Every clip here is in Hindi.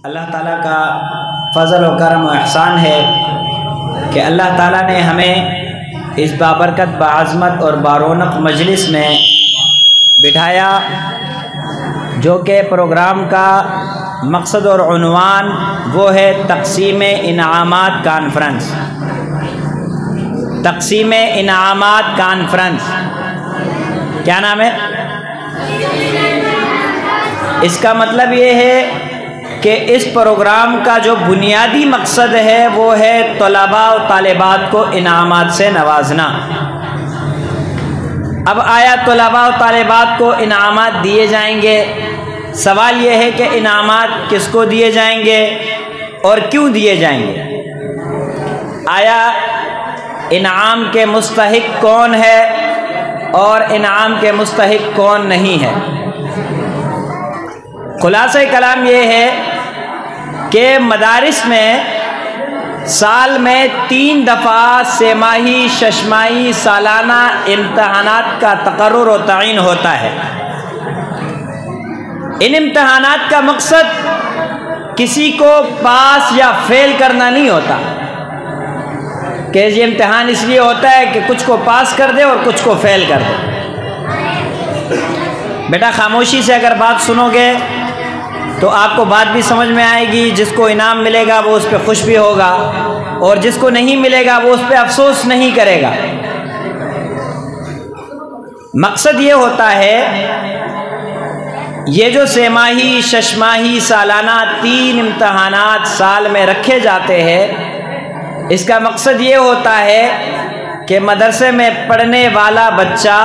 अल्लाह ताला का फ़ज़ल व करम व एहसान है कि अल्लाह ताला ने हमें इस बाबरकत बाअज़मत और बारौनक मजलिस में बिठाया, जो कि प्रोग्राम का मकसद और उन्वान वो है तक़सीम इनामात कॉन्फ्रेंस। तक़सीम इनामात कॉन्फ्रेंस क्या नाम है? इसका मतलब ये है कि इस प्रोग्राम का जो बुनियादी मकसद है वो है तलबा और तालिबात को इनामात से नवाजना। अब आया तलबा और तालिबात को इनामात दिए जाएंगे, सवाल ये है कि इनामात किसको दिए जाएंगे और क्यों दिए जाएंगे? आया इनाम के मुस्तहिक कौन है और इनाम के मुस्तहिक कौन नहीं है? खुलासा कलाम ये है कि मदारिस में साल में 3 दफ़ा सेमाही, शशमाही, सालाना इम्तहानात का तकर्रुर व तयीन होता है। इन इम्तहानात का मकसद किसी को पास या फेल करना नहीं होता कि ये इम्तहान इसलिए होता है कि कुछ को पास कर दे और कुछ को फेल कर दे। बेटा खामोशी से अगर बात सुनोगे तो आपको बात भी समझ में आएगी। जिसको इनाम मिलेगा वो उस पर खुश भी होगा और जिसको नहीं मिलेगा वो उस पर अफसोस नहीं करेगा। मकसद ये होता है, ये जो सेमाही, शशमाही, सालाना 3 इम्तहानात साल में रखे जाते हैं, इसका मकसद ये होता है कि मदरसे में पढ़ने वाला बच्चा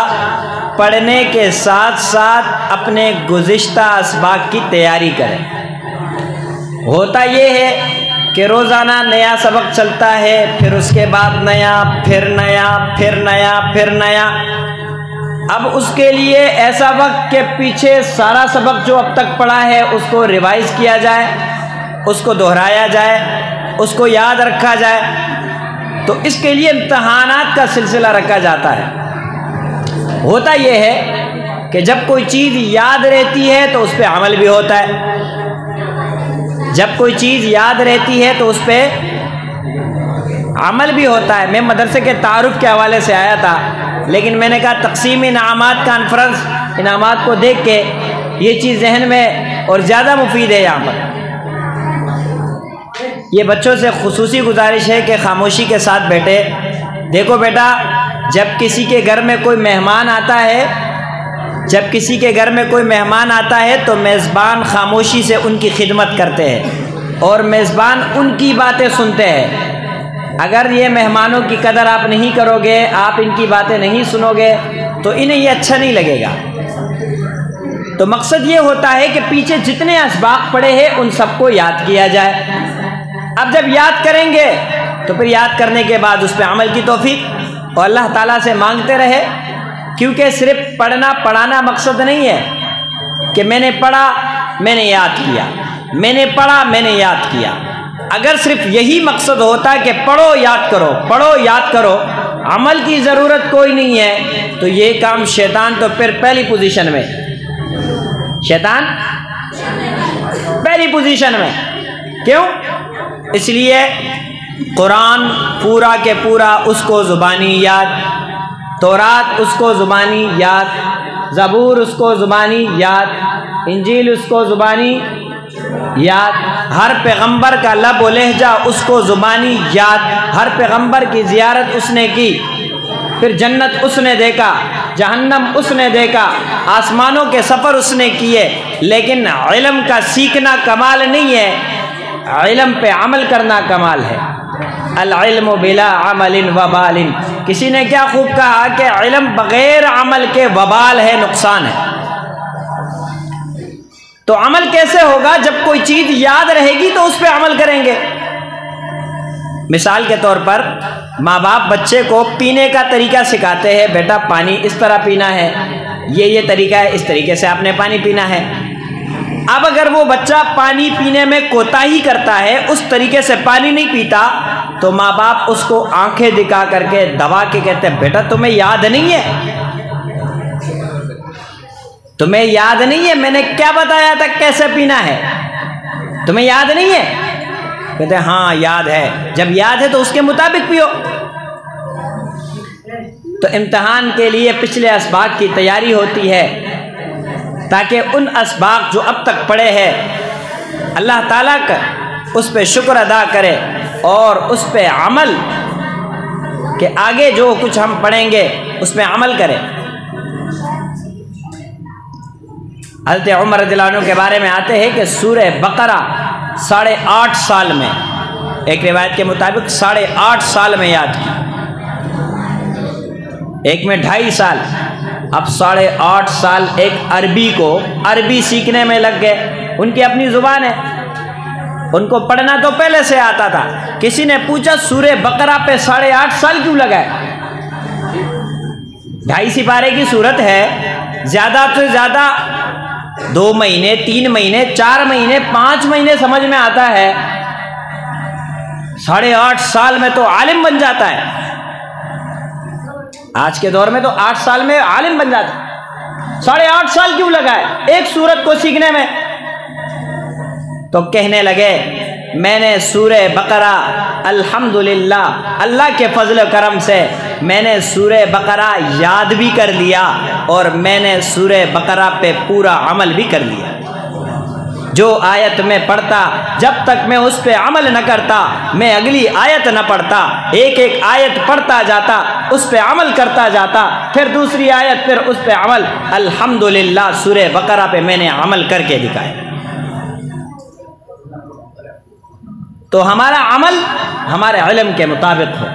पढ़ने के साथ साथ अपने गुज़िश्ता असबाक की तैयारी करे। होता ये है कि रोज़ाना नया सबक चलता है, फिर उसके बाद नया, फिर नया, फिर नया, फिर नया। अब उसके लिए ऐसा वक्त के पीछे सारा सबक जो अब तक पढ़ा है उसको रिवाइज किया जाए, उसको दोहराया जाए, उसको याद रखा जाए। तो इसके लिए इम्तहानात का सिलसिला रखा जाता है। होता यह है कि जब कोई चीज़ याद रहती है तो उस पर अमल भी होता है। जब कोई चीज़ याद रहती है तो उस पर अमल भी होता है। मैं मदरसे के तारुफ के हवाले से आया था, लेकिन मैंने कहा तक़सीम इनामात कॉन्फ्रेंस, इनामात को देख के ये चीज़ जहन में और ज़्यादा मुफीद है। यहाँ पर ये बच्चों से खुसूसी गुजारिश है कि खामोशी के साथ बैठे। देखो बेटा, जब किसी के घर में कोई मेहमान आता है, जब किसी के घर में कोई मेहमान आता है तो मेज़बान खामोशी से उनकी खिदमत करते हैं और मेज़बान उनकी बातें सुनते हैं। अगर ये मेहमानों की कदर आप नहीं करोगे, आप इनकी बातें नहीं सुनोगे तो इन्हें ये अच्छा नहीं लगेगा। तो मकसद ये होता है कि पीछे जितने असबाक पड़े हैं उन सबको याद किया जाए। अब जब याद करेंगे तो फिर याद करने के बाद उस पर अमल की तौफीक और अल्लाह ताला से मांगते रहे, क्योंकि सिर्फ पढ़ना पढ़ाना मकसद नहीं है कि मैंने पढ़ा मैंने याद किया, मैंने पढ़ा मैंने याद किया। अगर सिर्फ यही मकसद होता कि पढ़ो याद करो, पढ़ो याद करो, अमल की ज़रूरत कोई नहीं है, तो ये काम शैतान तो फिर पहली पोजीशन में, शैतान पहली पोजीशन में। क्यों? इसलिए कुरान पूरा के पूरा उसको ज़ुबानी याद, तौरात उसको ज़ुबानी याद, ज़बूर उसको ज़ुबानी याद, इंजील उसको ज़ुबानी याद, हर पैगंबर का लब व लहजा उसको ज़ुबानी याद, हर पैगंबर की ज़ियारत उसने की, फिर जन्नत उसने देखा, जहन्नम उसने देखा, आसमानों के सफ़र उसने किए। लेकिन इल्म का सीखना कमाल नहीं है, इल्म पे अमल करना कमाल है। अल इल्म बिला अमलिन वबालिन, किसी ने क्या खूब कहा कि इल्म बगैर अमल के वबाल है, नुकसान है। तो अमल कैसे होगा? जब कोई चीज़ याद रहेगी तो उस पर अमल करेंगे। मिसाल के तौर पर माँ बाप बच्चे को पीने का तरीका सिखाते हैं, बेटा पानी इस तरह पीना है, ये तरीका है, इस तरीके से आपने पानी पीना है। अब अगर वो बच्चा पानी पीने में कोताही करता है, उस तरीके से पानी नहीं पीता, तो माँ बाप उसको आंखें दिखा करके दबा के कहते हैं, बेटा तुम्हें याद नहीं है, तुम्हें याद नहीं है मैंने क्या बताया था कैसे पीना है। तुम्हें याद नहीं है? कहते हैं हाँ याद है। जब याद है तो उसके मुताबिक पियो। तो इम्तिहान के लिए पिछले असबाब की तैयारी होती है ताकि उन असबाब जो अब तक पड़े हैं अल्लाह ताला का उस पर शुक्र अदा करे और उस पर अमल के आगे जो कुछ हम पढ़ेंगे उस पर अमल करें। हज़रत उमर रज़ियल्लाहु अन्हु के बारे में आते हैं कि सूरह बकरा 8.5 साल में, एक रिवायत के मुताबिक 8.5 साल में याद की, एक में 2.5 साल, अब 8.5 साल एक अरबी को अरबी सीखने में लग गए। उनकी अपनी ज़ुबान है, उनको पढ़ना तो पहले से आता था। किसी ने पूछा सूरह बकरा पे 8.5 साल क्यों लगाए? 2.5 सिपारे की सूरत है, ज़्यादा से ज़्यादा 2 महीने, 3 महीने, 4 महीने, 5 महीने समझ में आता है। 8.5 साल में तो आलिम बन जाता है। आज के दौर में तो 8 साल में आलिम बन जाता है। 8.5 साल क्यों लगाए एक सूरत को सीखने में? तो कहने लगे मैंने सूरह बकरा अल्हम्दुलिल्लाह अल्लाह के फजल करम से मैंने सूरह बकरा याद भी कर लिया और मैंने सूरह बकरा पे पूरा अमल भी कर लिया। जो आयत में पढ़ता, जब तक मैं उस पे अमल न करता मैं अगली आयत न पढ़ता। एक एक आयत पढ़ता जाता, उस पे अमल करता जाता, फिर दूसरी आयत, फिर उस पे अमल। अल्हम्दुलिल्लाह सूरह बकरा पे मैंने अमल करके दिखाया। तो हमारा अमल हमारे इल्म के मुताबिक हो।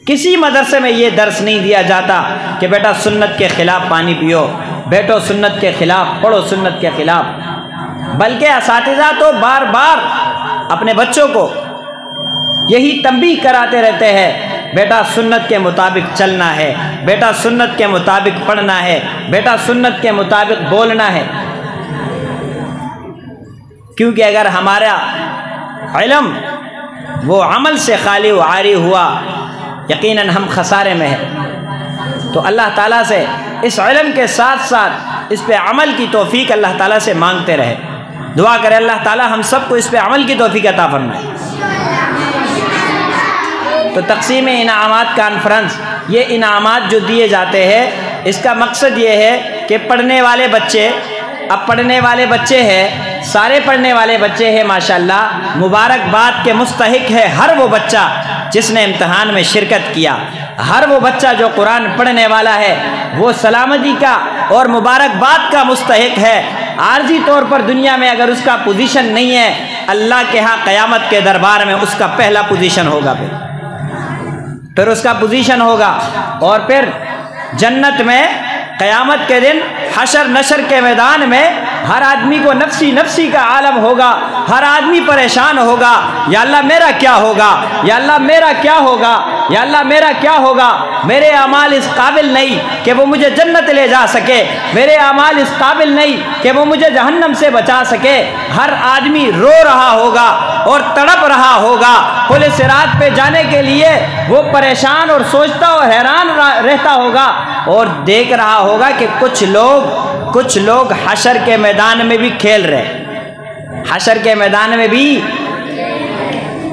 किसी मदरसे में ये दर्स नहीं दिया जाता कि बेटा सुन्नत के खिलाफ पानी पियो, बैठो सुन्नत के खिलाफ, पढ़ो सुन्नत के खिलाफ। बल्कि असातिज़ा तो बार बार अपने बच्चों को यही तंबीह कराते रहते हैं, बेटा सुन्नत के मुताबिक चलना है, बेटा सुन्नत के मुताबिक पढ़ना है, बेटा सुन्नत के मुताबिक बोलना है। क्योंकि अगर हमारा इल्म वो अमल से खाली व आरी हुआ, यकीनन हम खसारे में हैं। तो अल्लाह ताला से इस इल्म के साथ साथ इस पे अमल की तौफीक अल्लाह ताला से मांगते रहे। दुआ करें अल्लाह ताला हम सबको इस पे अमल की तौफीक अता फरमाए। तो तक़सीम इनामात कॉन्फ्रेंस, ये इनामात जो दिए जाते हैं इसका मकसद ये है कि पढ़ने वाले बच्चे, अब पढ़ने वाले बच्चे हैं, सारे पढ़ने वाले बच्चे हैं माशाल्लाह, मुबारकबाद के मुस्तहिक है हर वो बच्चा जिसने इम्तहान में शिरकत किया। हर वो बच्चा जो कुरान पढ़ने वाला है वो सलामती का और मुबारकबाद का मुस्तहिक है। आर्जी तौर पर दुनिया में अगर उसका पोजीशन नहीं है, अल्लाह के यहाँ क़यामत के दरबार में उसका पहला पोजीशन होगा, फिर उसका पोजीशन होगा। और फिर जन्नत में क़यामत के दिन हशर नशर के मैदान में हर आदमी को नफ्सी नफ्सी का आलम होगा। हर आदमी परेशान होगा, या अल्लाह मेरा क्या होगा, या अल्लाह मेरा क्या होगा, या अल्लाह मेरा क्या होगा। मेरे अमाल इस काबिल नहीं कि वो मुझे जन्नत ले जा सके, मेरे अमाल इस काबिल नहीं कि वो मुझे जहन्नम से बचा सके। हर आदमी रो रहा होगा और तड़प रहा होगा। पुल सिरात पे जाने के लिए वो परेशान और सोचता और हैरान रहता होगा और देख रहा होगा कि कुछ लोग हशर के मैदान में भी खेल रहे, हशर के मैदान में भी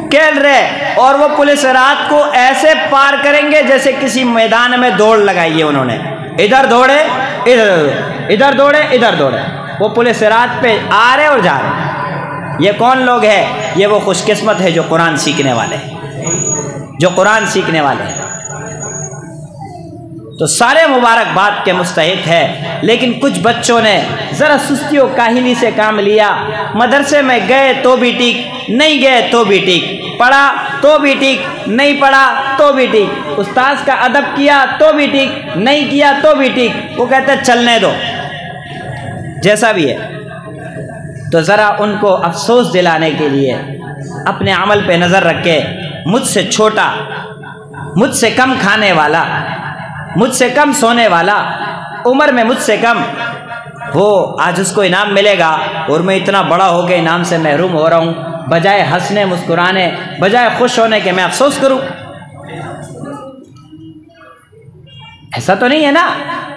खेल रहे, और वो पुलिस सिरात को ऐसे पार करेंगे जैसे किसी मैदान में दौड़ लगाई है उन्होंने। इधर दौड़े इधर, इधर दौड़े इधर दौड़े, वो पुलिस सिरात पे आ रहे और जा रहे। ये कौन लोग हैं? ये वो खुशकिस्मत है जो कुरान सीखने वाले हैं, जो कुरान सीखने वाले हैं। तो सारे मुबारकबाद के मुस्तहिक है। लेकिन कुछ बच्चों ने ज़रा सुस्ती और काहिली से काम लिया। मदरसे में गए तो भी ठीक, नहीं गए तो भी ठीक, पढ़ा तो भी ठीक, नहीं पढ़ा तो भी ठीक, उस्ताद का अदब किया तो भी ठीक, नहीं किया तो भी ठीक। वो कहते चलने दो जैसा भी है। तो ज़रा उनको अफसोस दिलाने के लिए अपने अमल पे नज़र रख के, मुझसे छोटा, मुझसे कम खाने वाला, मुझसे कम सोने वाला, उम्र में मुझसे कम, वो आज उसको इनाम मिलेगा और मैं इतना बड़ा हो के इनाम से महरूम हो रहा हूँ। बजाय हंसने मुस्कुराने, बजाय खुश होने के मैं अफसोस करूँ। ऐसा तो नहीं है ना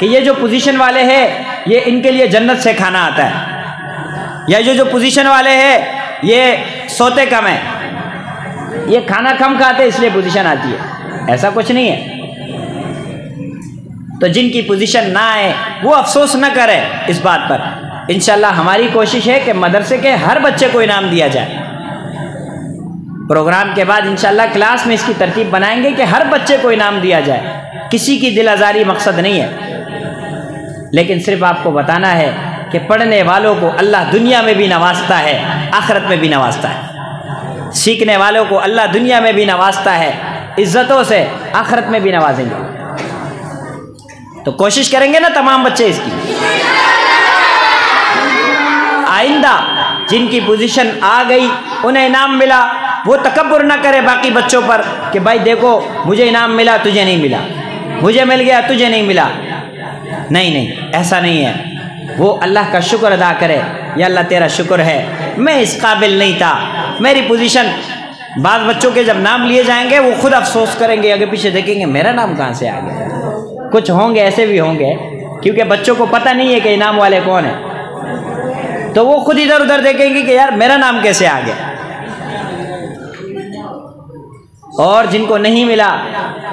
कि ये जो पोजीशन वाले हैं ये इनके लिए जन्नत से खाना आता है। या जो पोजीशन वाले हैं ये सोते कम है, ये खाना कम खाते इसलिए पोजीशन आती है, ऐसा कुछ नहीं है। तो जिनकी पोजीशन ना आए वो अफसोस न करें इस बात पर। इंशाल्लाह हमारी कोशिश है कि मदरसे के हर बच्चे को इनाम दिया जाए। प्रोग्राम के बाद इंशाल्लाह क्लास में इसकी तरतीब बनाएंगे कि हर बच्चे को इनाम दिया जाए। किसी की दिल आज़ारी मकसद नहीं है, लेकिन सिर्फ आपको बताना है कि पढ़ने वालों को अल्लाह दुनिया में भी नवाजता है, आखिरत में भी नवाजता है। सीखने वालों को अल्लाह दुनिया में भी नवाजता है, इज्जतों से, आखिरत में भी नवाजेंगे। तो कोशिश करेंगे ना तमाम बच्चे इसकी। आइंदा जिनकी पोजीशन आ गई उन्हें इनाम मिला, वो तकब्बुर ना करे बाकी बच्चों पर कि भाई देखो मुझे इनाम मिला तुझे नहीं मिला, मुझे मिल गया तुझे नहीं मिला। नहीं नहीं, ऐसा नहीं है। वो अल्लाह का शुक्र अदा करे, या अल्लाह तेरा शुक्र है मैं इस काबिल नहीं था, मेरी पोजीशन। बाद बच्चों के जब नाम लिए जाएंगे वो खुद अफसोस करेंगे, आगे पीछे देखेंगे मेरा नाम कहाँ से आ गया। कुछ होंगे ऐसे भी होंगे क्योंकि बच्चों को पता नहीं है कि इनाम वाले कौन है, तो वो खुद इधर उधर देखेंगे कि यार मेरा नाम कैसे आ गया। और जिनको नहीं मिला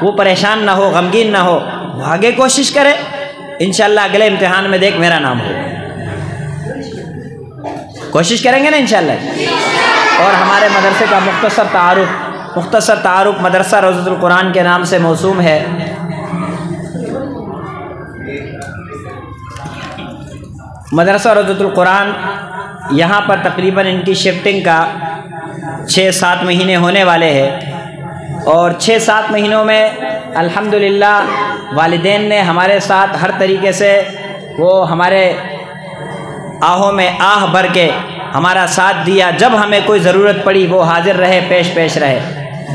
वो परेशान ना हो, गमगीन ना हो, वो आगे कोशिश करे, इंशाल्लाह अगले इम्तिहान में देख मेरा नाम हो। कोशिश करेंगे ना इंशाल्लाह। और हमारे मदरसे का मुख्तसर तारुफ मदरसा रोज़तुल कुरान के नाम से मौसूम है। मदरसा रोज़तुल कुरान यहाँ पर तकरीबन इनकी शिफ्टिंग का 6-7 महीने होने वाले हैं, और 6-7 महीनों में अल्हम्दुलिल्लाह वालिदैन ने हमारे साथ हर तरीके से वो हमारे आहों में आह भर के हमारा साथ दिया। जब हमें कोई ज़रूरत पड़ी वो हाजिर रहे, पेश रहे।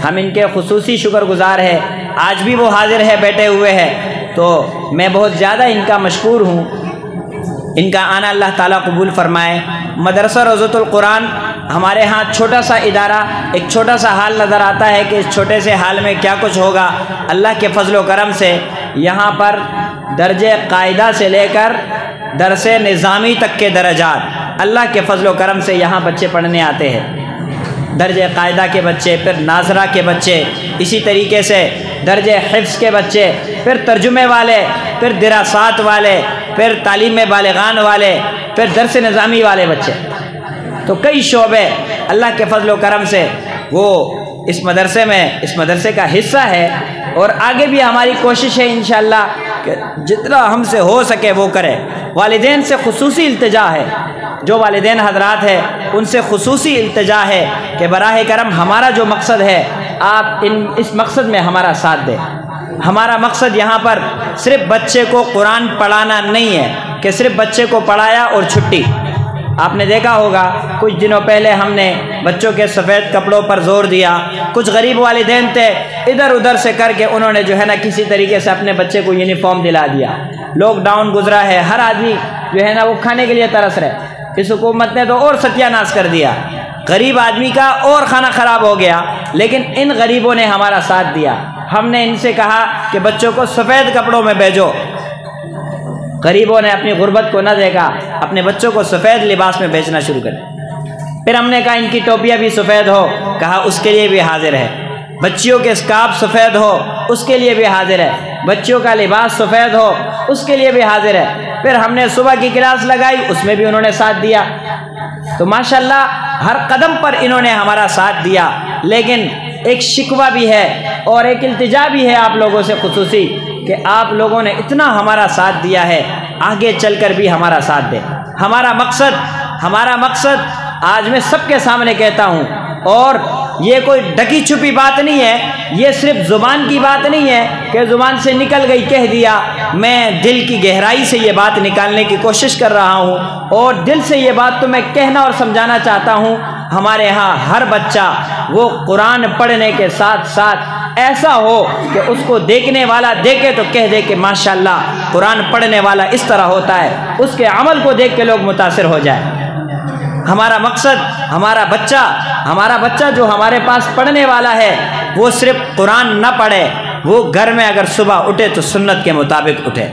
हम इनके खुसूसी शुक्रगुज़ार हैं। आज भी वो हाजिर है, बैठे हुए हैं। तो मैं बहुत ज़्यादा इनका मशकूर हूँ। इनका आना अल्लाह ताला कबूल फरमाए। मदरसा रोज़तुल कुरान हमारे यहाँ छोटा सा इदारा, एक छोटा सा हाल नज़र आता है कि इस छोटे से हाल में क्या कुछ होगा। अल्लाह के फजल करम से यहाँ पर दर्जे कायदा से लेकर दरसे निज़ामी तक के दर्जात अल्लाह के फजल करम से यहाँ बच्चे पढ़ने आते हैं। दर्जे कायदा के बच्चे, फिर नाजरा के बच्चे, इसी तरीके से दर्जे हिफ्ज़ के बच्चे, फिर तर्जुमे वाले, फिर दिरासात वाले, फिर तालीम बालिगान वाले, फिर दरस निज़ामी वाले बच्चे। तो कई शोबे अल्लाह के फजल करम से वो इस मदरसे में, इस मदरसे का हिस्सा है। और आगे भी हमारी कोशिश है इंशाअल्लाह कि जितना हमसे हो सके वो करें। वालिदैन से खुसूसी इल्तिजा है, जो वालिदैन हजरात है उनसे खुसूसी इल्तिजा है कि बराह करम हमारा जो मकसद है आप इस मकसद में हमारा साथ दें। हमारा मकसद यहाँ पर सिर्फ बच्चे को कुरान पढ़ाना नहीं है कि सिर्फ बच्चे को पढ़ाया और छुट्टी। आपने देखा होगा कुछ दिनों पहले हमने बच्चों के सफ़ेद कपड़ों पर जोर दिया। कुछ गरीब वालिदैन थे, इधर उधर से करके उन्होंने जो है ना किसी तरीके से अपने बच्चे को यूनिफॉर्म दिला दिया। लॉकडाउन गुजरा है, हर आदमी जो है ना वो खाने के लिए तरस रहे। इस हुकूमत ने तो और सत्यानाश कर दिया, गरीब आदमी का और खाना ख़राब हो गया। लेकिन इन गरीबों ने हमारा साथ दिया। हमने इनसे कहा कि बच्चों को सफ़ेद कपड़ों में भेजो। गरीबों ने अपनी गुर्बत को न देखा, अपने बच्चों को सफ़ेद लिबास में भेजना शुरू कर। फिर हमने कहा इनकी टोपियाँ भी सफ़ेद हो, कहा उसके लिए भी हाजिर है। बच्चियों के स्कार्फ सफ़ेद हो, उसके लिए भी हाजिर है। बच्चियों का लिबास सफ़ेद हो, उसके लिए भी हाजिर है। फिर हमने सुबह की क्लास लगाई, उसमें भी उन्होंने साथ दिया। तो माशाल्लाह हर कदम पर इन्होंने हमारा साथ दिया। लेकिन एक शिकवा भी है और एक इल्तिजा भी है आप लोगों से खुसूसी कि आप लोगों ने इतना हमारा साथ दिया है, आगे चलकर भी हमारा साथ दें। हमारा मकसद आज मैं सबके सामने कहता हूँ, और ये कोई ढकी छुपी बात नहीं है, ये सिर्फ ज़ुबान की बात नहीं है कि ज़ुबान से निकल गई कह दिया। मैं दिल की गहराई से ये बात निकालने की कोशिश कर रहा हूँ, और दिल से ये बात तो मैं कहना और समझाना चाहता हूँ। हमारे यहाँ हर बच्चा वो कुरान पढ़ने के साथ साथ ऐसा हो कि उसको देखने वाला देखे तो कह दे कि माशाल्लाह कुरान पढ़ने वाला इस तरह होता है, उसके अमल को देख के लोग मुतासिर हो जाए। हमारा मकसद हमारा बच्चा जो हमारे पास पढ़ने वाला है वो सिर्फ कुरान न पढ़े, वो घर में अगर सुबह उठे तो सुन्नत के मुताबिक उठे।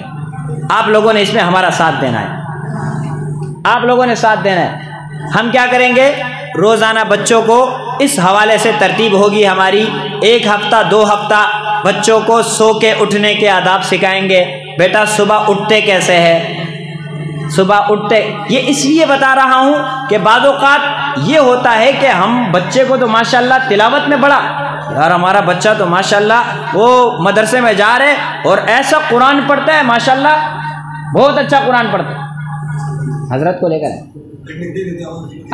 आप लोगों ने इसमें हमारा साथ देना है, आप लोगों ने साथ देना है। हम क्या करेंगे, रोज़ाना बच्चों को इस हवाले से तरतीब होगी हमारी, 1 हफ्ता 2 हफ्ता बच्चों को सो के उठने के आदाब सिखाएंगे। बेटा सुबह उठते कैसे है, सुबह उठते, ये इसलिए बता रहा हूँ कि बाज़ औक़ात ये होता है कि हम बच्चे को तो माशाल्लाह तिलावत में बड़ा, यार हमारा बच्चा तो माशाल्लाह वो मदरसे में जा रहे और ऐसा कुरान पढ़ता है माशाल्लाह, बहुत अच्छा कुरान पढ़ता है। हजरत को लेकर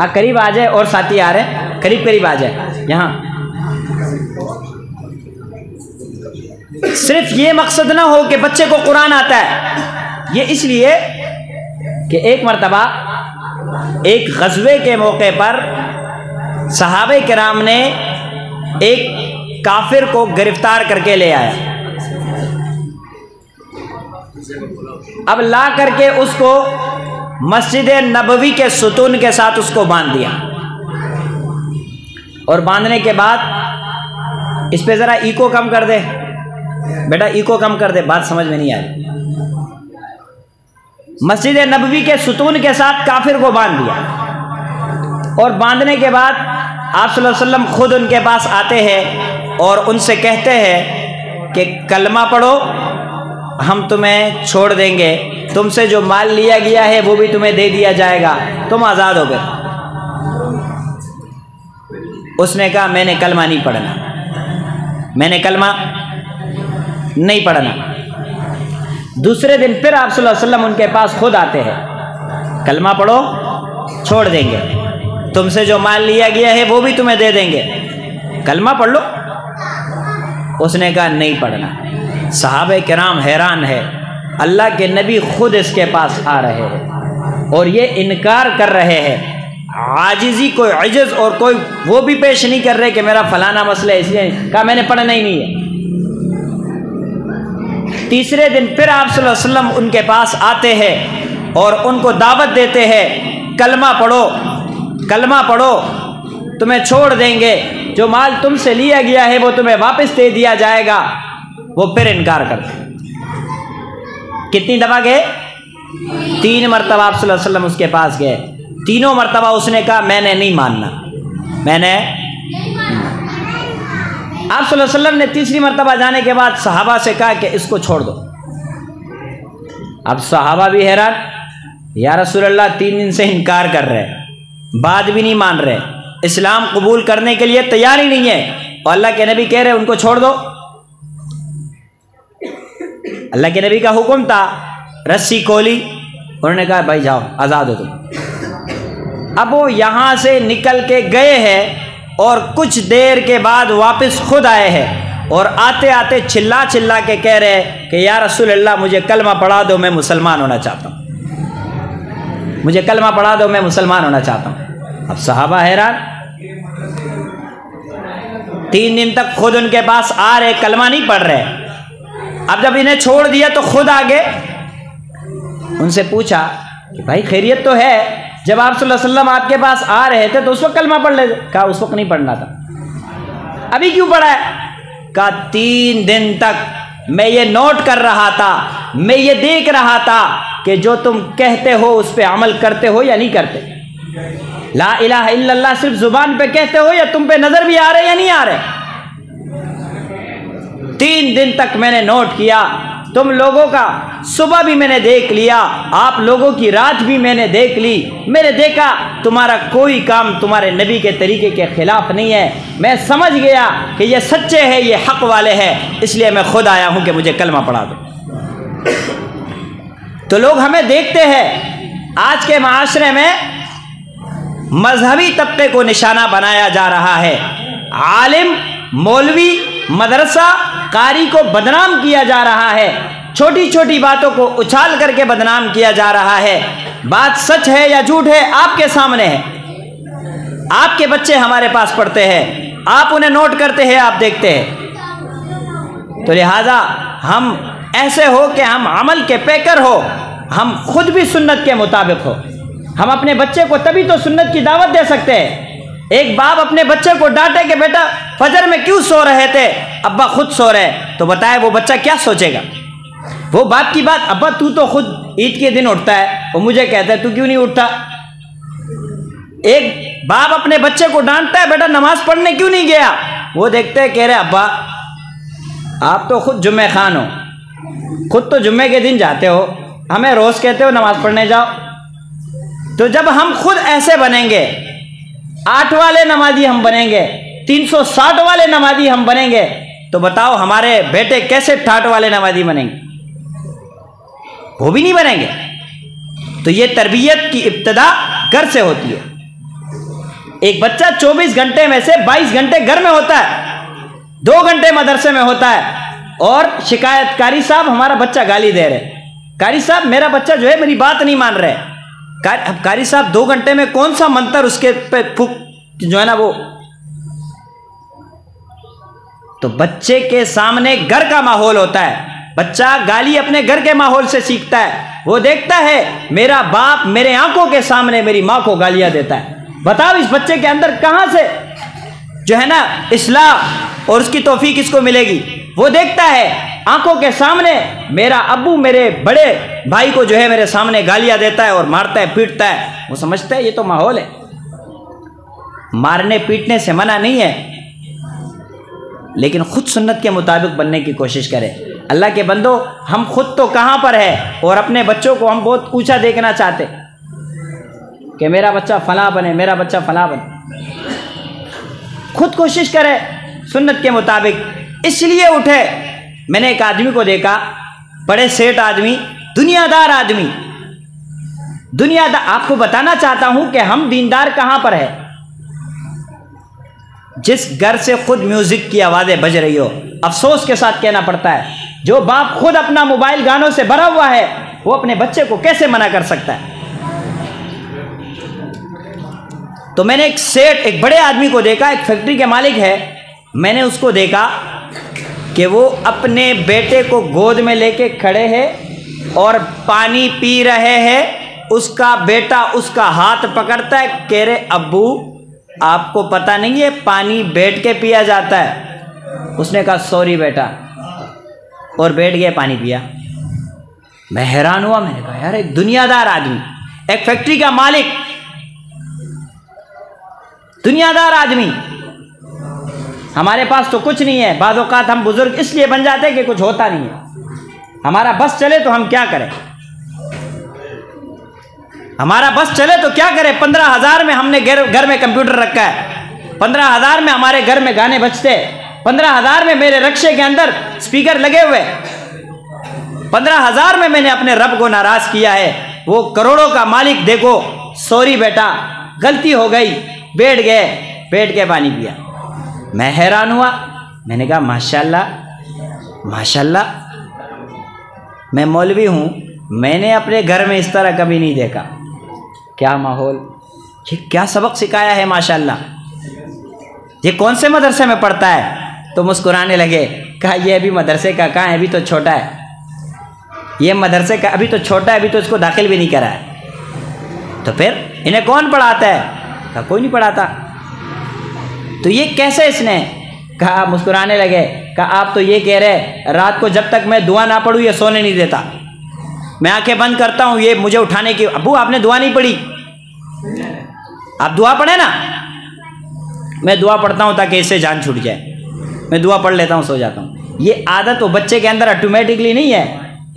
करीब आ जाए, और साथी आ रहे, करीब करीब आ जाए यहाँ। सिर्फ ये मकसद ना हो कि बच्चे को कुरान आता है, ये इसलिए कि एक मरतबा एक गज़वे के मौके पर सहाबे किराम ने एक काफिर को गिरफ्तार करके ले आया। अब ला करके उसको मस्जिद नबवी के सुतून के साथ उसको बांध दिया, और बांधने के बाद इस पे ज़रा इको कम कर दे बेटा, इको कम कर दे, बात समझ में नहीं आ रही। मस्जिद नबवी के सुतून के साथ काफिर को बांध दिया, और बांधने के बाद आप सल्लल्लाहु अलैहि वसल्लम खुद उनके पास आते हैं और उनसे कहते हैं कि कलमा पढ़ो, हम तुम्हें छोड़ देंगे, तुमसे जो माल लिया गया है वो भी तुम्हें दे दिया जाएगा, तुम आज़ाद हो गए। उसने कहा मैंने कलमा नहीं पढ़ना, मैंने कलमा नहीं पढ़ना। दूसरे दिन फिर आप सल्लल्लाहु अलैहि वसल्लम उनके पास खुद आते हैं, कलमा पढ़ो छोड़ देंगे, तुमसे जो माल लिया गया है वो भी तुम्हें दे देंगे, कलमा पढ़ लो। उसने कहा नहीं पढ़ना। सहाबे किराम हैरान है, अल्लाह के नबी खुद इसके पास आ रहे हैं और ये इनकार कर रहे हैं, आजिज़ी कोई अजज़ और कोई वो भी पेश नहीं कर रहे कि मेरा फलाना मसला है, इसलिए कहा मैंने पढ़ना ही नहीं है। तीसरे दिन फिर आप सल्लल्लाहु अलैहि वसल्लम उनके पास आते हैं और उनको दावत देते हैं, कलमा पढ़ो, कलमा पढ़ो, तुम्हें छोड़ देंगे, जो माल तुमसे लिया गया है वो तुम्हें वापस दे दिया जाएगा। वो फिर इनकार करते। कितनी दफा गए? 3 मरतबा आप सल्लल्लाहु अलैहि वसल्लम उसके पास गए, तीनों मरतबा उसने कहा मैंने नहीं मानना, मैंने। आप सल्लल्लाहु अलैहि वसल्लम ने तीसरी मरतबा जाने के बाद सहाबा से कहा कि इसको छोड़ दो। अब सहाबा भी हैरान, या रसूल अल्लाह 3 दिन से इनकार कर रहे हैं, बात भी नहीं मान रहे, इस्लाम कबूल करने के लिए तैयार ही नहीं है, और अल्लाह के नबी कह रहे उनको छोड़ दो। अल्लाह के नबी का हुक्म था, रस्सी खोली, उन्होंने कहा भाई जाओ आज़ाद हो तुम। अब वो यहाँ से निकल के गए हैं और कुछ देर के बाद वापस खुद आए हैं, और आते आते चिल्ला चिल्ला के कह रहे हैं कि या रसूल अल्लाह मुझे कलमा पढ़ा दो, मैं मुसलमान होना चाहता हूँ, मुझे कलमा पढ़ा दो, मैं मुसलमान होना चाहता हूँ। अब सहाबा हैरान, 3 दिन तक खुद उनके पास आ रहे, कलमा नहीं पढ़ रहे। अब जब इन्हें छोड़ दिया तो खुद आगे उनसे पूछा कि भाई खैरियत तो है, जब आप सल्लल्लाहु अलैहि वसल्लम आपके पास आ रहे थे तो उस वक्त कलमा पढ़ लेते। कहा उस वक्त नहीं पढ़ना था, अभी क्यों पढ़ा है? कहा 3 दिन तक मैं ये नोट कर रहा था, मैं ये देख रहा था कि जो तुम कहते हो उस पर अमल करते हो या नहीं करते, ला इलाहा इल्लल्लाह सिर्फ जुबान पे कहते हो या तुम पे नजर भी आ रहे या नहीं आ रहे। 3 दिन तक मैंने नोट किया, तुम लोगों का सुबह भी मैंने देख लिया, आप लोगों की रात भी मैंने देख ली, मैंने देखा तुम्हारा कोई काम तुम्हारे नबी के तरीके के खिलाफ नहीं है, मैं समझ गया कि ये सच्चे हैं, ये हक वाले हैं, इसलिए मैं खुद आया हूं कि मुझे कलमा पढ़ा दो। तो लोग हमें देखते हैं, आज के माशरे में मजहबी तबके को निशाना बनाया जा रहा है, आलिम, मौलवी, मदरसा, कारी को बदनाम किया जा रहा है, छोटी छोटी बातों को उछाल करके बदनाम किया जा रहा है। बात सच है या झूठ है आपके सामने है, आपके बच्चे हमारे पास पढ़ते हैं, आप उन्हें नोट करते हैं, आप देखते हैं। तो लिहाजा हम ऐसे हो कि हम अमल के पैकर हो, हम खुद भी सुन्नत के मुताबिक हो। हम अपने बच्चे को तभी तो सुन्नत की दावत दे सकते हैं। एक बाप अपने बच्चे को डांटे कि बेटा फजर में क्यों सो रहे थे, अब्बा खुद सो रहे, तो बताए वो बच्चा क्या सोचेगा? वो बाप की बात, अब्बा तू तो खुद ईद के दिन उठता है, वो मुझे कहता है तू क्यों नहीं उठता? एक बाप अपने बच्चे को डांटता है, बेटा नमाज पढ़ने क्यों नहीं गया? वो देखते हैं, कह रहे अब्बा आप तो खुद जुम्मे खान हो, खुद तो जुम्मे के दिन जाते हो, हमें रोज कहते हो नमाज पढ़ने जाओ। तो जब हम खुद ऐसे बनेंगे, 8 वाले नमाजी हम बनेंगे, 360 वाले नमाजी हम बनेंगे, तो बताओ हमारे बेटे कैसे 60 वाले नमाजी बनेंगे? वो भी नहीं बनेंगे। तो ये तरबियत की इब्तिदा घर से होती है। एक बच्चा 24 घंटे में से 22 घंटे घर में होता है, 2 घंटे मदरसे में होता है, और शिकायत, कारी साहब हमारा बच्चा गाली दे रहे, कारी साहब मेरा बच्चा जो है मेरी बात नहीं मान रहे। कारी साहब 2 घंटे में कौन सा मंत्र उसके पे फूक जो है ना वो। तो बच्चे के सामने घर का माहौल होता है, बच्चा गाली अपने घर के माहौल से सीखता है। वो देखता है मेरा बाप मेरे आंखों के सामने मेरी माँ को गालियां देता है। बताओ इस बच्चे के अंदर कहां से जो है ना इस्लाह और उसकी तौफीक किसको मिलेगी? वो देखता है आंखों के सामने मेरा अब्बू मेरे बड़े भाई को जो है मेरे सामने गालियां देता है और मारता है, पीटता है। वो समझता है ये तो माहौल है। मारने पीटने से मना नहीं है, लेकिन खुद सुन्नत के मुताबिक बनने की कोशिश करें। अल्लाह के बंदो, हम खुद तो कहां पर है और अपने बच्चों को हम बहुत ऊंचा देखना चाहते कि मेरा बच्चा फला बने, मेरा बच्चा फला बने। खुद कोशिश करें सुन्नत के मुताबिक। इसलिए उठे, मैंने एक आदमी को देखा, बड़े सेठ आदमी, दुनियादार आदमी, दुनियादार। आपको बताना चाहता हूं कि हम दीनदार कहां पर है। जिस घर से खुद म्यूजिक की आवाजें बज रही हो, अफसोस के साथ कहना पड़ता है, जो बाप खुद अपना मोबाइल गानों से भरा हुआ है, वो अपने बच्चे को कैसे मना कर सकता है? तो मैंने एक सेठ, एक बड़े आदमी को देखा, एक फैक्ट्री के मालिक है। मैंने उसको देखा कि वो अपने बेटे को गोद में लेके खड़े हैं और पानी पी रहे हैं। उसका बेटा उसका हाथ पकड़ता है, कह रहे अब्बू आपको पता नहीं है पानी बैठ के पिया जाता है। उसने कहा सॉरी बेटा, और बैठ गया, पानी पिया। मैं हैरान हुआ, मैंने कहा यार एक दुनियादार आदमी, एक फैक्ट्री का मालिक, दुनियादार आदमी। हमारे पास तो कुछ नहीं है। बाज़ औक़ात हम बुजुर्ग इसलिए बन जाते हैं कि कुछ होता नहीं है। हमारा बस चले तो हम क्या करें, हमारा बस चले तो क्या करें। 15,000 में हमने घर में कंप्यूटर रखा है, 15,000 में हमारे घर में गाने बजते, 15,000 में मेरे रक्शे के अंदर स्पीकर लगे हुए, 15,000 में मैंने अपने रब को नाराज किया है। वो करोड़ों का मालिक देखो, सॉरी बेटा गलती हो गई, बैठ गए, बैठ के पानी पिया। मैं हैरान हुआ, मैंने कहा माशाल्लाह माशाल्लाह, मैं मौलवी हूँ, मैंने अपने घर में इस तरह कभी नहीं देखा। क्या माहौल, ये क्या सबक सिखाया है माशाल्लाह। ये कौन से मदरसे में पढ़ता है? तो मुस्कुराने लगे, कहा ये अभी मदरसे का कहाँ है, अभी तो छोटा है, ये मदरसे का अभी तो छोटा है, अभी तो इसको दाखिल भी नहीं करा है। तो फिर इन्हें कौन पढ़ाता है? कहा कोई नहीं पढ़ाता। तो ये कैसे? इसने कहा, मुस्कुराने लगे, कहा आप तो ये कह रहे रात को जब तक मैं दुआ ना पढ़ूँ ये सोने नहीं देता, मैं आंखें बंद करता हूँ ये मुझे उठाने की। अब्बू आपने दुआ नहीं पढ़ी, आप दुआ पढ़े ना। मैं दुआ पढ़ता हूँ ताकि इससे जान छूट जाए, मैं दुआ पढ़ लेता हूँ, सो जाता हूँ। ये आदत वो बच्चे के अंदर ऑटोमेटिकली नहीं है,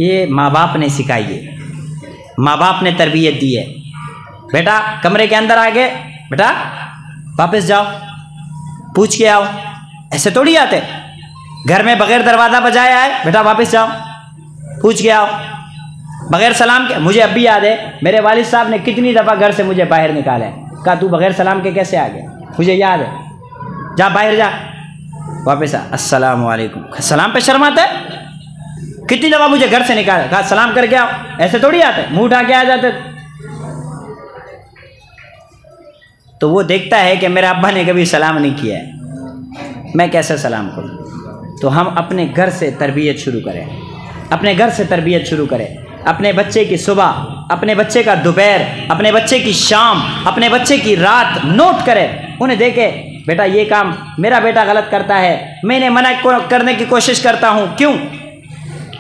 ये माँ बाप ने सिखाई है, माँ बाप ने तरबियत दी है। बेटा कमरे के अंदर आ गए, बेटा वापस जाओ, पूछ के आओ। ऐसे थोड़ी आते, घर में बगैर दरवाज़ा बजाए आए, बेटा वापस जाओ, पूछ के आओ, बगैर सलाम के। मुझे अब भी याद है मेरे वालिद साहब ने कितनी दफ़ा घर से मुझे बाहर निकाला है, कहा तू बगैर सलाम के कैसे आ गया, मुझे याद है, जा बाहर जा, वापस आ, अस्सलाम वालेकुम। सलाम पे शर्माता है? कितनी दफ़ा मुझे घर से निकाला, कहा सलाम करके आओ। ऐसे थोड़ी आते, मुंह उठा के आ जाते। तो वो देखता है कि मेरे अब्बा ने कभी सलाम नहीं किया है, मैं कैसे सलाम करूँ। तो हम अपने घर से तरबियत शुरू करें, अपने घर से तरबियत शुरू करें। अपने बच्चे की सुबह, अपने बच्चे का दोपहर, अपने बच्चे की शाम, अपने बच्चे की रात नोट करें। उन्हें देखें, बेटा ये काम मेरा बेटा गलत करता है, मैंने मना करने की कोशिश करता हूँ, क्यों?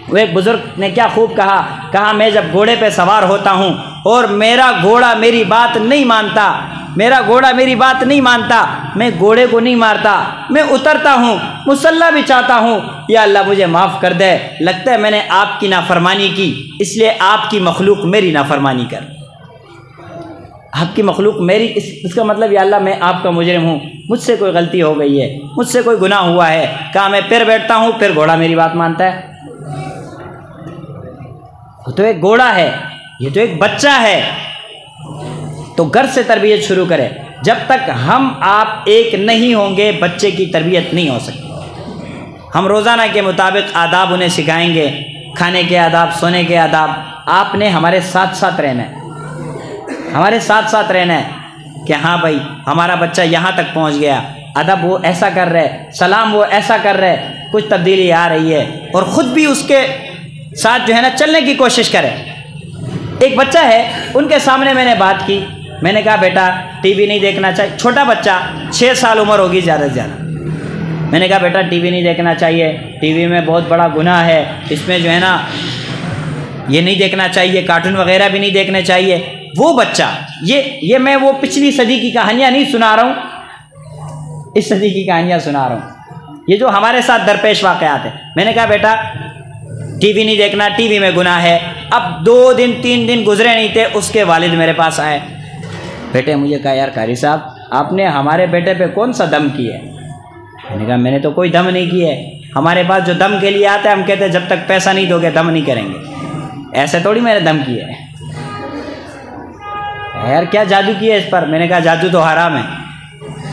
वो एक बुजुर्ग ने क्या खूब कहा, मैं जब घोड़े पे सवार होता हूँ और मेरा घोड़ा मेरी बात नहीं मानता, मेरा घोड़ा मेरी बात नहीं मानता, मैं घोड़े को नहीं मारता, मैं उतरता हूँ, मुसल्ला भी चाहता हूँ, या अल्लाह मुझे माफ़ कर दे, लगता है मैंने आपकी नाफरमानी की, इसलिए आपकी मखलूक मेरी नाफरमानी कर। आपकी मखलूक मेरी, इसका मतलब या अल्लाह मैं आपका मुजरिम हूँ, मुझसे कोई गलती हो गई है, मुझसे कोई गुनाह हुआ है। कहा मैं फिर बैठता हूँ, फिर घोड़ा मेरी बात मानता है। वो तो एक घोड़ा है, ये तो एक बच्चा है। तो घर से तरबियत शुरू करें। जब तक हम आप एक नहीं होंगे बच्चे की तरबियत नहीं हो सकती। हम रोज़ाना के मुताबिक आदाब उन्हें सिखाएंगे, खाने के आदाब, सोने के आदाब। आपने हमारे साथ साथ रहना है, हमारे साथ साथ रहना है कि हाँ भाई हमारा बच्चा यहाँ तक पहुँच गया, अदब वो ऐसा कर रहा है, सलाम वो ऐसा कर रहा है, कुछ तब्दीली आ रही है, और ख़ुद भी उसके साथ जो है ना चलने की कोशिश करें। एक बच्चा है, उनके सामने मैंने बात की, मैंने कहा बेटा टीवी नहीं देखना चाहिए। छोटा बच्चा, 6 साल उम्र होगी ज़्यादा से ज़्यादा। मैंने कहा बेटा टीवी नहीं देखना चाहिए, टीवी में बहुत बड़ा गुनाह है, इसमें जो है ना ये नहीं देखना चाहिए, कार्टून वगैरह भी नहीं देखने चाहिए। वो बच्चा, ये मैं वो पिछली सदी की कहानियाँ नहीं सुना रहा हूँ, इस सदी की कहानियाँ सुना रहा हूँ, ये जो हमारे साथ दरपेश वाक़यात है। मैंने कहा बेटा टीवी नहीं देखना, टीवी में गुनाह है। अब 2 दिन 3 दिन गुजरे नहीं थे, उसके वालिद मेरे पास आए। बेटे मुझे कहा यार कारी साहब आपने हमारे बेटे पे कौन सा दम किया है? मैंने कहा मैंने तो कोई दम नहीं किया है, हमारे पास जो दम के लिए आता है हम कहते हैं जब तक पैसा नहीं दोगे दम नहीं करेंगे। ऐसे थोड़ी मैंने दम किया है यार, क्या जादू किया इस पर? मैंने कहा जादू तो हराम है।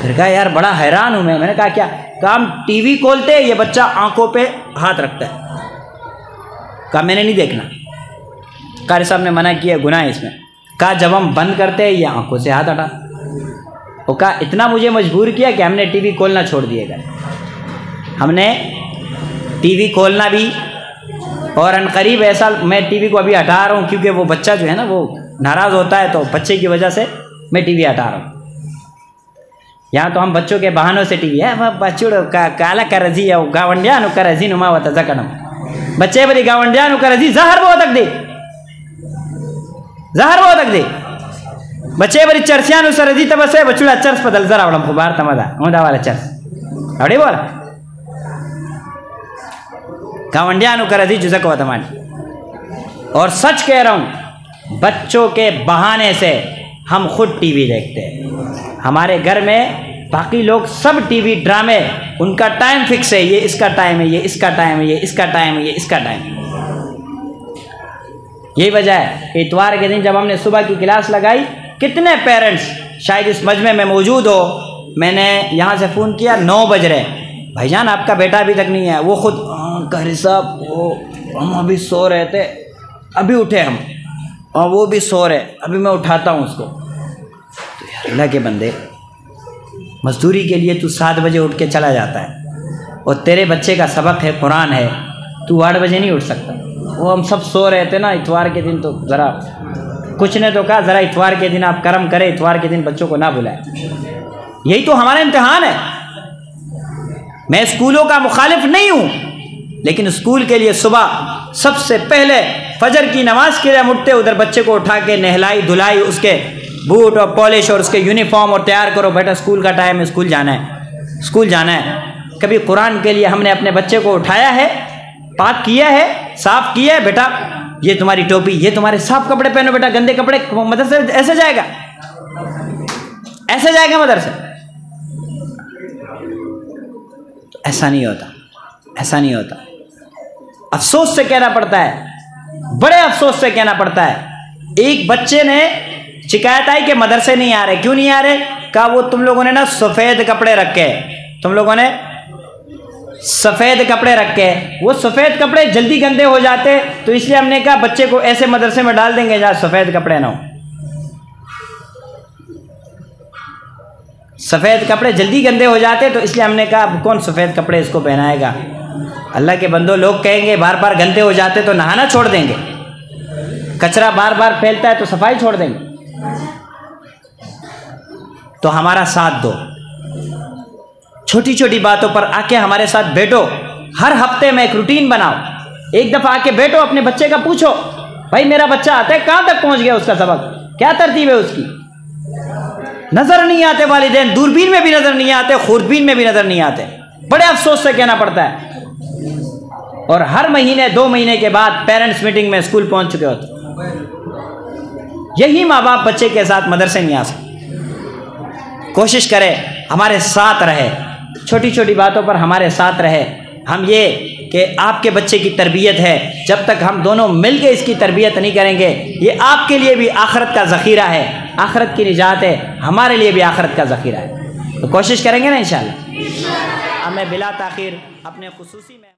फिर कहा यार बड़ा हैरान हूँ मैं। मैंने कहा क्या? काम टीवी खोलते ये बच्चा आंखों पे हाथ रखता है। कहा मैंने नहीं देखना, कारी साहब ने मना किया, गुनाह है इसमें। कहा जब हम बंद करते हैं ये आंखों से हाथ हटा। वो कहा इतना मुझे मजबूर किया कि हमने टीवी खोलना छोड़ दिएगा। हमने टीवी खोलना भी, और अनकरीब ऐसा मैं टीवी को अभी हटा रहा हूँ क्योंकि वो बच्चा जो है ना वो नाराज़ होता है, तो बच्चे की वजह से मैं टीवी हटा रहा हूँ। यहाँ तो हम बच्चों के बहानों से टीवी है, वह बच्चों का काला करजी है गावंडियानु करजी नुमा वता जकनम बच्चे बड़ी गावंडियानु करजी जहर वो तक दे, जहर वो तक दे बच्चे बड़ी चर्चियानु सरजी तब से बच्चों चर्च बदल जरा वड़म फुबार तमदा मुदा वाला चर्च अड़े बोला गावंडियानु करजी जुजक वो तमानी। और सच कह रहा हूँ, बच्चों के बहाने से हम खुद टीवी देखते हैं। हमारे घर में बाकी लोग सब टीवी ड्रामे, उनका टाइम फिक्स है, ये इसका टाइम है, ये इसका टाइम है, ये इसका टाइम है, ये इसका टाइम है। यही वजह है इतवार के दिन जब हमने सुबह की क्लास लगाई, कितने पेरेंट्स शायद इस मजमे में मौजूद हो, मैंने यहाँ से फ़ोन किया 9 बज रहे, भाईजान आपका बेटा अभी तक नहीं है। वो खुद कारी साहब वो हम अभी सो रहे थे, अभी उठे हम, और वो भी सो रहे, अभी मैं उठाता हूँ उसको। तो यार अल्लाह के बंदे, मजदूरी के लिए तू 7 बजे उठ के चला जाता है, और तेरे बच्चे का सबक है, कुरान है, तू 8 बजे नहीं उठ सकता। वो हम सब सो रहे थे ना इतवार के दिन, तो ज़रा कुछ ने तो कहा ज़रा इतवार के दिन आप करम करें, इतवार के दिन बच्चों को ना बुलाएं। यही तो हमारा इम्तिहान है। मैं स्कूलों का मुखालिफ नहीं हूँ, लेकिन स्कूल के लिए सुबह सबसे पहले फजर की नमाज के लिए हम उठते, उधर बच्चे को उठा के नहलाई धुलाई, उसके बूट और पॉलिश और उसके यूनिफॉर्म और तैयार करो, बेटा स्कूल का टाइम है, स्कूल जाना है, स्कूल जाना है। कभी कुरान के लिए हमने अपने बच्चे को उठाया है, पाक किया है, साफ किया है, बेटा ये तुम्हारी टोपी, ये तुम्हारे साफ कपड़े पहनो, बेटा गंदे कपड़े मदरसे ऐसे जाएगा, ऐसे जाएगा मदरसे? ऐसा नहीं होता, ऐसा नहीं होता। अफसोस से कहना पड़ता है, बड़े अफसोस से कहना पड़ता है। एक बच्चे ने शिकायत आई कि मदरसे नहीं आ रहे। क्यों नहीं आ रहे? कहा वो तुम लोगों ने ना सफ़ेद कपड़े रखे, तुम लोगों ने सफ़ेद कपड़े रखे, वो सफ़ेद कपड़े जल्दी गंदे हो जाते, तो इसलिए हमने कहा बच्चे को ऐसे मदरसे में डाल देंगे जहाँ सफ़ेद कपड़े ना हो। सफ़ेद कपड़े जल्दी गंदे हो जाते, तो इसलिए हमने कहा अब कौन सफ़ेद कपड़े इसको पहनाएगा। अल्लाह के बंदो, लोग कहेंगे बार बार गंदे हो जाते तो नहाना छोड़ देंगे, कचरा बार बार फैलता है तो सफाई छोड़ देंगे। तो हमारा साथ दो, छोटी छोटी बातों पर आके हमारे साथ बैठो। हर हफ्ते में एक रूटीन बनाओ, एक दफ़ा आके बैठो, अपने बच्चे का पूछो, भाई मेरा बच्चा आता है, कहाँ तक पहुँच गया उसका सबक, क्या तरतीब है उसकी, नज़र नहीं आते वालिदैन, दूरबीन में भी नज़र नहीं आते, खुर्दबीन में भी नज़र नहीं आते। बड़े अफसोस से कहना पड़ता है। और हर महीने 2 महीने के बाद पेरेंट्स मीटिंग में स्कूल पहुंच चुके होते। यही माँ बाप बच्चे के साथ मदरसे नहीं आ सकते। कोशिश करें हमारे साथ रहे, छोटी छोटी बातों पर हमारे साथ रहे। हम ये कि आपके बच्चे की तरबियत है, जब तक हम दोनों मिलकर इसकी तरबियत नहीं करेंगे, ये आपके लिए भी आखिरत का ज़ख़ीरा है, आखिरत की निजात है, हमारे लिए भी आखिरत का ज़ख़ीरा है। तो कोशिश करेंगे ना इंशाअल्लाह। हमें बिला ताख़ीर अपने खुसूसी में